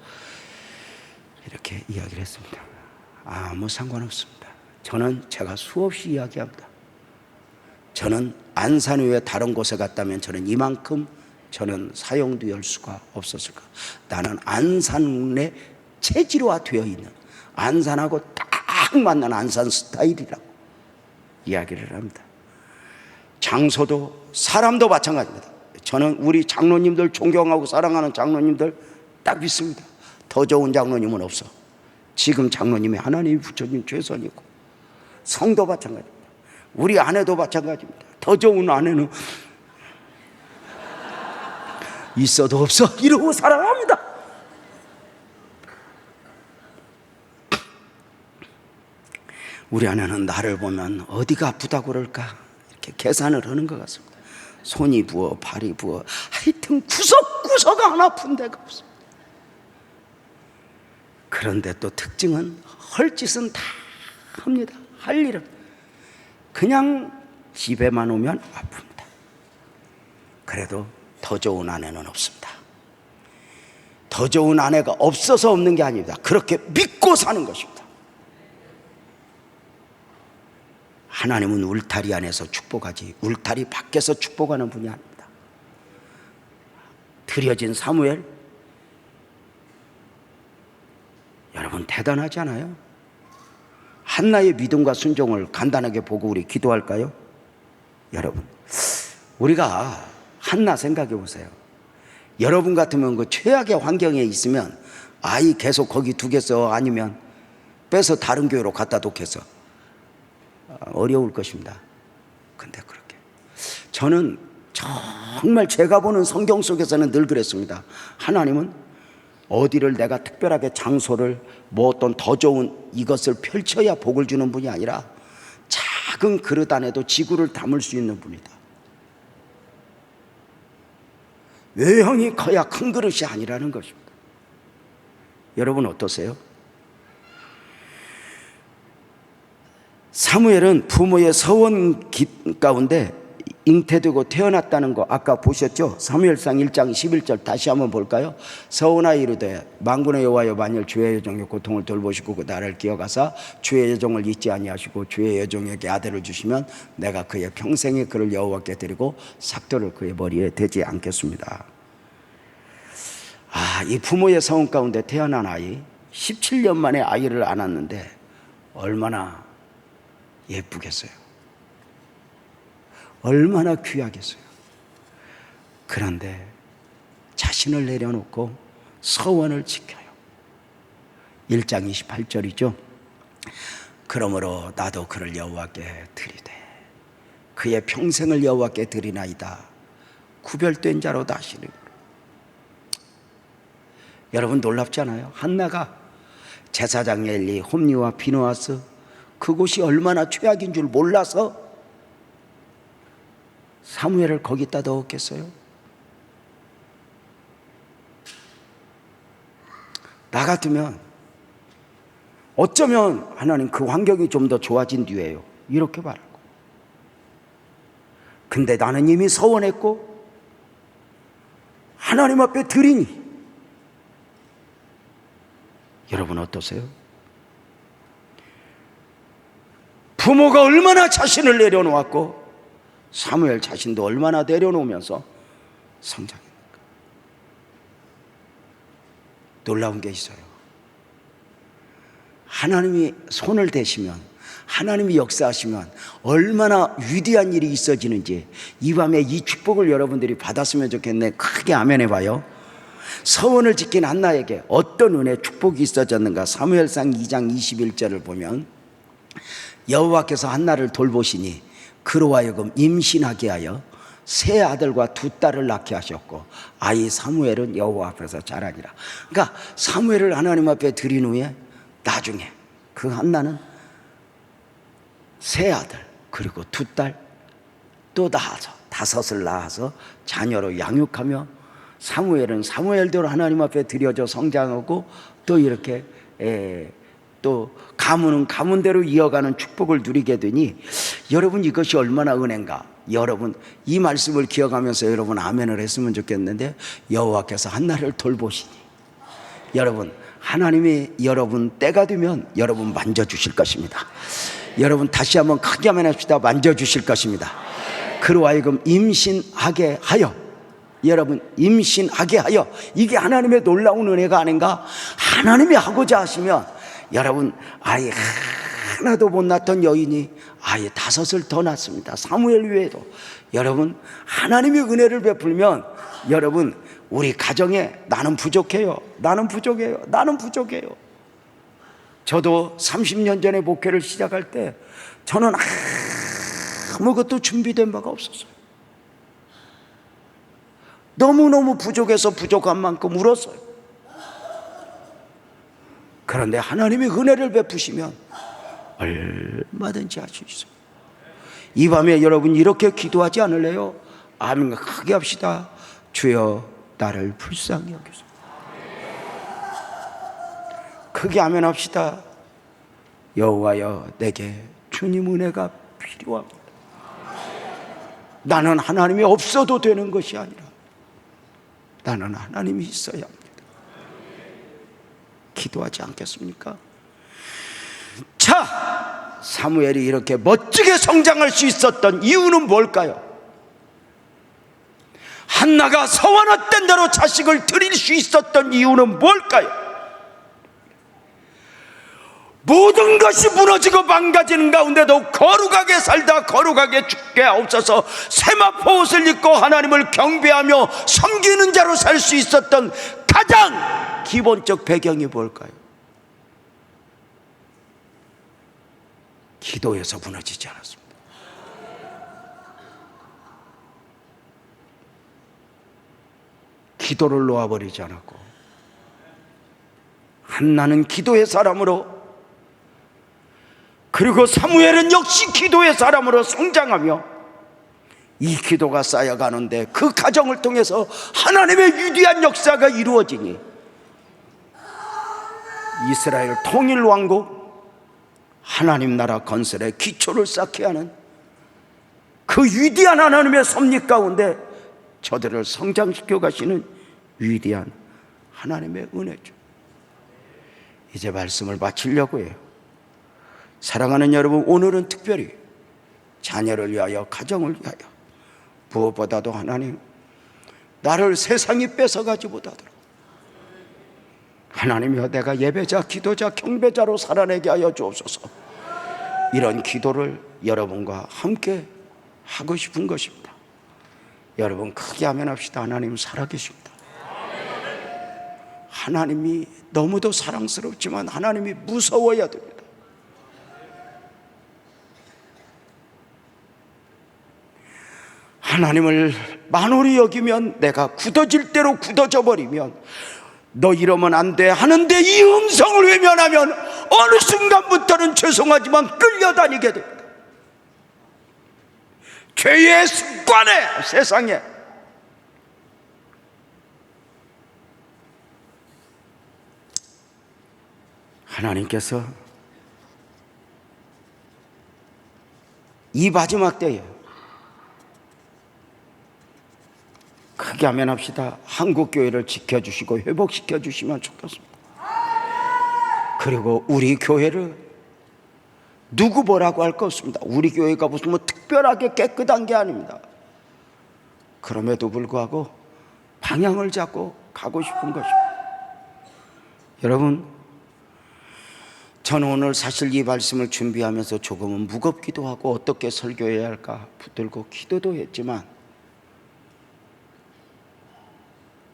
이렇게 이야기를 했습니다. 아무 상관없습니다. 저는 제가 수없이 이야기합니다. 저는 안산 외에 다른 곳에 갔다면 저는 이만큼 저는 사용도 열 수가 없었을까. 나는 안산에 체질화되어 있는 안산하고 딱 맞는 안산 스타일이라고 이야기를 합니다. 장소도 사람도 마찬가지입니다. 저는 우리 장로님들 존경하고 사랑하는 장로님들 딱 믿습니다. 더 좋은 장로님은 없어. 지금 장로님이 하나님이 붙여준 최선이고 성도 마찬가지입니다. 우리 아내도 마찬가지입니다. 더 좋은 아내는 있어도 없어 이러고 살아갑니다. 우리 아내는 나를 보면 어디가 아프다고 그럴까 이렇게 계산을 하는 것 같습니다. 손이 부어 발이 부어 하여튼 구석구석 안 아픈 데가 없습니다. 그런데 또 특징은 할 짓은 다 합니다. 할 일은 그냥 집에만 오면 아픕니다. 그래도 더 좋은 아내는 없습니다. 더 좋은 아내가 없어서 없는 게 아닙니다. 그렇게 믿고 사는 것입니다. 하나님은 울타리 안에서 축복하지 울타리 밖에서 축복하는 분이 아닙니다. 드려진 사무엘, 여러분 대단하지 않아요? 한나의 믿음과 순종을 간단하게 보고 우리 기도할까요? 여러분 우리가 한나 생각해 보세요. 여러분 같으면 그 최악의 환경에 있으면 아이 계속 거기 두겠어? 아니면 빼서 다른 교회로 갖다 놓겠어? 어려울 것입니다. 근데 그렇게 저는 정말 제가 보는 성경 속에서는 늘 그랬습니다. 하나님은 어디를 내가 특별하게 장소를 뭐 어떤 더 좋은 이것을 펼쳐야 복을 주는 분이 아니라 작은 그릇 안에도 지구를 담을 수 있는 분이다. 외형이 커야 큰 그릇이 아니라는 것입니다. 여러분 어떠세요? 사무엘은 부모의 서원 가운데 잉태되고 태어났다는 거 아까 보셨죠? 사무엘상 1장 11절 다시 한번 볼까요? 서원하여 이르되 만군의 여호와여 만일 주의 여종의 고통을 돌보시고 그 나를 기억하사 주의 여종을 잊지 아니하시고 주의 여종에게 아들을 주시면 내가 그의 평생에 그를 여호와께 드리고 삭도를 그의 머리에 대지 않겠습니다. 이 부모의 서원 가운데 태어난 아이 17년 만에 아이를 안았는데 얼마나 예쁘겠어요. 얼마나 귀하겠어요. 그런데 자신을 내려놓고 서원을 지켜요. 1장 28절이죠. 그러므로 나도 그를 여호와께 드리되 그의 평생을 여호와께 드리나이다. 구별된 자로 다시는. 여러분 놀랍잖아요. 한나가 제사장 엘리, 홈리와 비누아스 그곳이 얼마나 최악인 줄 몰라서 사무엘을 거기다 넣었겠어요? 나 같으면 어쩌면 하나님 그 환경이 좀 더 좋아진 뒤에요 이렇게 말하고, 근데 나는 이미 서원했고 하나님 앞에 드리니. 여러분 어떠세요? 부모가 얼마나 자신을 내려놓았고 사무엘 자신도 얼마나 내려놓으면서 성장했는가. 놀라운 게 있어요. 하나님이 손을 대시면, 하나님이 역사하시면 얼마나 위대한 일이 있어지는지 이 밤에 이 축복을 여러분들이 받았으면 좋겠네. 크게 아멘 해봐요. 서원을 지킨 한나에게 어떤 은혜 축복이 있어졌는가. 사무엘상 2장 21절을 보면 여호와께서 한나를 돌보시니 그로 하여금 임신하게 하여 세 아들과 두 딸을 낳게 하셨고 아이 사무엘은 여호와 앞에서 자라니라. 그러니까 사무엘을 하나님 앞에 드린 후에 나중에 그 한나는 세 아들 그리고 두 딸 또 낳아서 다섯을 낳아서 자녀로 양육하며 사무엘은 사무엘대로 하나님 앞에 드려져 성장하고 또 이렇게 또 가문은 가문대로 이어가는 축복을 누리게 되니 여러분 이것이 얼마나 은혜인가. 여러분 이 말씀을 기억하면서 여러분 아멘을 했으면 좋겠는데, 여호와께서 한나를 돌보시니 여러분 하나님이 여러분 때가 되면 여러분 만져주실 것입니다. 여러분 다시 한번 크게 아멘 합시다. 만져주실 것입니다. 그로 하여금 임신하게 하여, 여러분 임신하게 하여, 이게 하나님의 놀라운 은혜가 아닌가. 하나님이 하고자 하시면 여러분 아이 하나도 못 낳던 여인이 아이 다섯을 더 낳습니다. 사무엘 외에도. 여러분 하나님의 은혜를 베풀면 여러분 우리 가정에 나는 부족해요, 나는 부족해요, 나는 부족해요. 저도 30년 전에 목회를 시작할 때 저는 아무것도 준비된 바가 없었어요. 너무너무 부족해서 부족한 만큼 울었어요. 그런데 하나님이 은혜를 베푸시면 얼마든지 할 수 있어요. 이 밤에 여러분 이렇게 기도하지 않을래요? 아멘 크게 합시다. 주여 나를 불쌍히 여기소서. 크게 아멘 합시다. 여호와여 내게 주님 은혜가 필요합니다. 나는 하나님이 없어도 되는 것이 아니라 나는 하나님이 있어야 합니다. 기도하지 않겠습니까? 자, 사무엘이 이렇게 멋지게 성장할 수 있었던 이유는 뭘까요? 한나가 서원했던 대로 자식을 드릴 수 있었던 이유는 뭘까요? 모든 것이 무너지고 망가지는 가운데도 거룩하게 살다 거룩하게 죽게 하옵소서. 세마포 옷을 입고 하나님을 경배하며 섬기는 자로 살 수 있었던 가장 기본적 배경이 뭘까요? 기도에서 무너지지 않았습니다. 기도를 놓아버리지 않았고 한나는 기도의 사람으로, 그리고 사무엘은 역시 기도의 사람으로 성장하며 이 기도가 쌓여가는데 그 가정을 통해서 하나님의 위대한 역사가 이루어지니 이스라엘 통일 왕국, 하나님 나라 건설의 기초를 쌓게 하는 그 위대한 하나님의 섭리 가운데 저들을 성장시켜 가시는 위대한 하나님의 은혜죠. 이제 말씀을 마치려고 해요. 사랑하는 여러분, 오늘은 특별히 자녀를 위하여, 가정을 위하여, 무엇보다도 하나님, 나를 세상이 뺏어가지 못하도록 하나님이여, 내가 예배자, 기도자, 경배자로 살아내게 하여 주옵소서. 이런 기도를 여러분과 함께 하고 싶은 것입니다. 여러분 크게 아멘 합시다. 하나님 살아계십니다. 하나님이 너무도 사랑스럽지만 하나님이 무서워야 됩니다. 하나님을 만홀히 여기면, 내가 굳어질 대로 굳어져 버리면, 너 이러면 안 돼 하는데 이 음성을 외면하면 어느 순간부터는 죄송하지만 끌려다니게 됩니다. 죄의 습관에, 세상에 하나님께서 이 마지막 때에 크게 아멘 합시다. 한국교회를 지켜주시고 회복시켜 주시면 좋겠습니다. 그리고 우리 교회를 누구 뭐라고 할 거 없습니다. 우리 교회가 무슨 특별하게 깨끗한 게 아닙니다. 그럼에도 불구하고 방향을 잡고 가고 싶은 것입니다. 여러분, 저는 오늘 사실 이 말씀을 준비하면서 조금은 무겁기도 하고 어떻게 설교해야 할까 붙들고 기도도 했지만,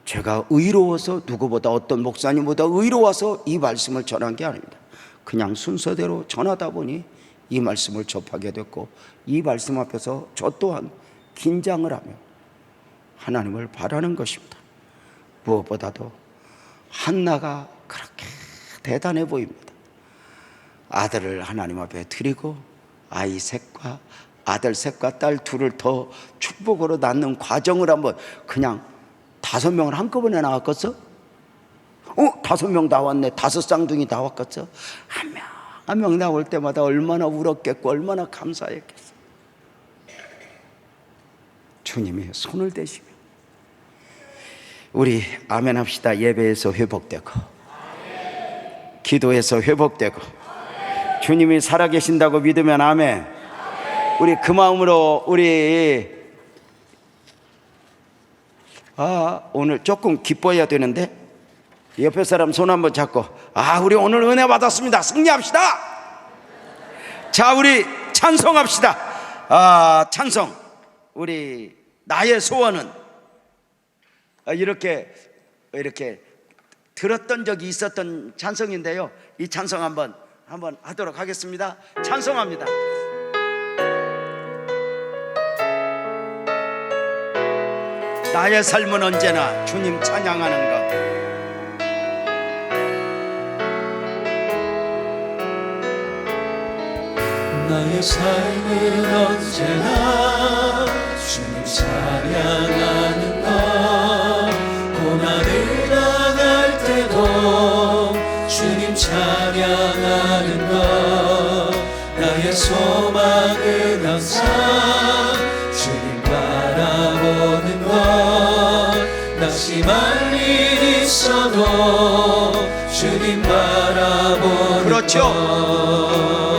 제가 의로워서, 누구보다 어떤 목사님보다 의로워서 이 말씀을 전한 게 아닙니다. 그냥 순서대로 전하다 보니 이 말씀을 접하게 됐고, 이 말씀 앞에서 저 또한 긴장을 하며 하나님을 바라는 것입니다. 무엇보다도 한나가 그렇게 대단해 보입니다. 아들을 하나님 앞에 드리고 아이 셋과 아들 셋과 딸 둘을 더 축복으로 낳는 과정을 한번, 그냥 5명을 한꺼번에 낳았겠어? 5명 나왔네. 5 쌍둥이 나왔겠어? 한 명 한 명 나올 때마다 얼마나 울었겠고 얼마나 감사했겠어. 주님의 손을 대시며 우리 아멘 합시다. 예배에서 회복되고 기도에서 회복되고 주님이 살아계신다고 믿으면 아멘. 우리 그 마음으로 우리 오늘 조금 기뻐해야 되는데, 옆에 사람 손 한번 잡고 우리 오늘 은혜 받았습니다. 승리합시다. 자, 우리 찬송합시다. 찬송. 우리 나의 소원은 이렇게 들었던 적이 있었던 찬송인데요. 이 찬송 한번 하도록 하겠습니다. 찬송합니다. 나의 삶은 언제나 주님 찬양하는 것. 나의 삶은 언제나 주님 찬양하는 것. 고난을 당할 때도 주님 찬양하는 것. 나의 소망은 항상 주님 바라보는 것. 낙심할 일 있어도 주님 바라보는 그렇죠. 것.